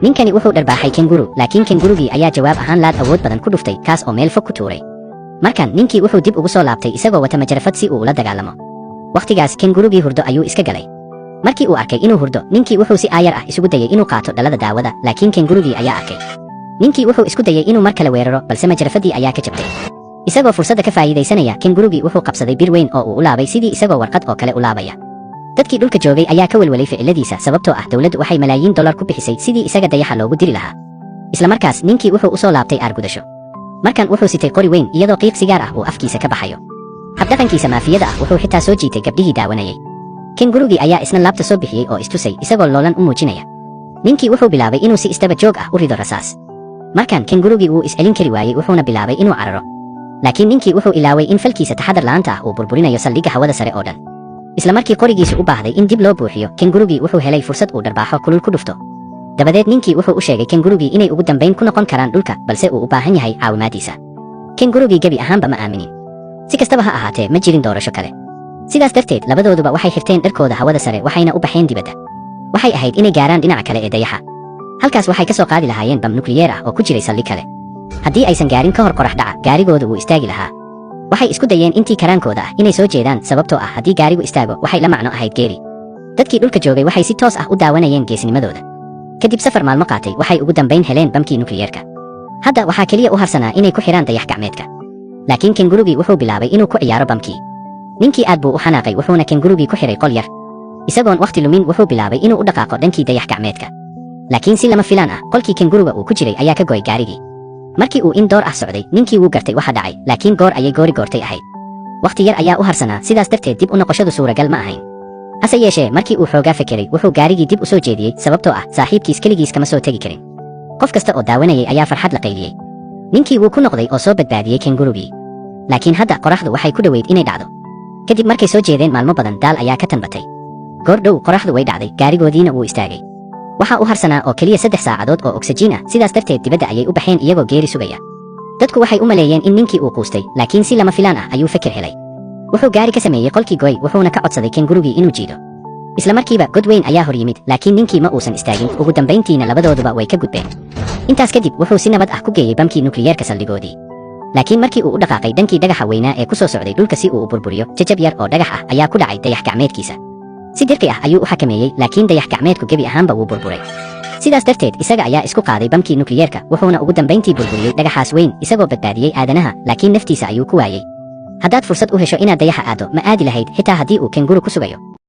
ninkani wuxuu dharbaaxay kenguru, laakiin kengurugii ayaa jawaab ahaan laad awood badan ku dhuftay kaas oo meel fog ku tuuray. markan ninkii wuxuu dib ugu soo laabtay isagoo wata majarafad si uu ula dagaalamo. wakhtigaas kengurugii hurdo ayuu iska galay. markii uu arkay inuu hurdo, ninkii wuxuu si aayar ah isugu dayay inuu qaato dhalada daawada, laakiin kengurugii ayaa arkay. ninkii wuxuu isku dayay inuu mar kale weeraro, balse majarafadii ayaa ka jabtay. isagoo fursadda ka faa'iidaysanaya, kengurugii wuxuu qabsaday bir weyn oo uu u laabay sidii isagoo warqad oo kale u laabaya. dadkii dhulka joogay ayaa ka welwelay ficiladiisa sababtoo ah dawladdu waxay malaayiin dollar ku bixisay sidii isaga dayaxa loogu diri lahaa. isla markaas ninkii wuxuu u soo laabtay aargudasho. markan wuxuu sitay qori weyn iyadoo qiiq sigaar ah uu afkiisa ka baxayo. habdhaqankiisa maafiyada ah wuxuu xitaa soo jiitay gabdhihii daawanayay. kengurugii ayaa isna laabta soo bixiyey oo istusay isagoo loolan u muujinaya. ninkii wuxuu bilaabay inuu si istaba joog ah u rido rasaas. markan kengurugii wuu is-celin kari waayey wuxuuna bilaabay inuu cararo. laakiin ninkii wuxuu ilaaway in falkiisa taxadar la'aanta ah uu burburinayo saldhigga hawada sare oo dhan. isla markii qorigiisu u baahday in dib loo buuxiyo, kengurugii wuxuu helay fursad uu dharbaaxo kulul ku dhufto. dabadeed ninkii wuxuu u sheegay kengurugii inay ugu dambayn ku noqon karaan dhulka, balse uu u baahan yahay caawimaadiisa. kengurugii gebi ahaanba ma aaminin. si kastaba ha ahaatee, ma jirin doorasho kale. sidaas darteed labadooduba waxay xirteen dharkooda hawada sare waxayna u baxeen dibadda. waxay ahayd inay gaaraan dhinaca kale ee dayaxa. halkaas waxay ka soo qaadi lahaayeen bam nukliyeer ah oo ku jiray saldhig kale. haddii aysan gaarin ka hor qorax dhaca, gaarigooda wuu istaagi lahaa. waxay isku dayeen intii karaankooda ah inay soo jeedaan sababtoo ah haddii gaarigu istaago waxay la macno ahayd geeri. dadkii dhulka joogay waxay si toos ah u daawanayeen geesinimadooda. kadib safar maalmo qaatay, waxay ugu dambayn heleen bamkii nukliyeerka. hadda waxaa keliya u harsanaa inay ku xidhaan dayax gacmeedka. laakiin kengurugii wuxuu bilaabay inuu ku ciyaaro bamkii. ninkii aad buu u xanaaqay wuxuuna kengurugii ku xidhay qol yar. isagoon wakhti lumin wuxuu bilaabay inuu u dhaqaaqo dhankii dayax gacmeedka. laakiin si lama filaan ah, qolkii kenguruga uu ku jiray ayaa ka go'ay gaarigii. markii uu in door ah socday, ninkii wuu gartay waxa dhacay, laakiin goor ayay goortay ahayd. wakhti yar ayaa u harsanaa, sidaas darteed dib u noqoshadu suuragal ma ahayn. hase yeeshee, markii uu xoogaa fekeray, wuxuu gaarigii dib u soo jeediyey sababtoo ah saaxiibkiis keligiis kama soo tegi karin. qof kasta oo daawanayay ayaa farxad la qayliyey. ninkii wuu ku noqday oo soo badbaadiyey kengurugii. laakiin hadda qoraxdu waxay ku dhoweyd inay dhacdo. kadib markay soo jeedeen maalmo badan, daal ayaa ka tanbatay. goor dhow qoraxdu way dhacday, gaarigoodiina wuu istaagay. waxaa u harsanaa oo keliya 3 saacadood oo ogsajiin ah, sidaas darteed dibadda ayay u baxeen iyagoo geeri sugaya. dadku waxay u maleeyeen in ninkii uu quustay, laakiin si lama filaan ah ayuu feker helay. wuxuu gaari ka sameeyey qolkii goy wuxuuna ka codsaday kengurugii inuu jiido. isla markiiba god weyn ayaa hor yimid, laakiin ninkii ma uusan istaagin. ugu dambayntiina labadooduba way ka gudbeen. intaas kadib wuxuu si nabad ah ku geeyey bamkii nukliyeerka saldhigoodii. laakiin markii uu u dhaqaaqay dhankii dhagaxa weynaa ee ku soo socday dhulka si uu u burburiyo, jajab yar oo dhagax ah ayaa ku dhacay dayax gacmeedkiisa. si dirqi ah ayuu u xakameeyey, laakiin dayax gacmeedku gebi ahaanba wuu burburay. sidaas darteed isaga ayaa isku qaaday bamkii nukliyeerka, wuxuuna ugu dambayntii burburiyey dhagaxaas weyn isagoo badbaadiyey aadanaha, laakiin naftiisa ayuu ku waayey. haddaad fursad u hesho inaad dayaxa aado, ma aadi lahayd xitaa haddii uu kenguru ku sugayo.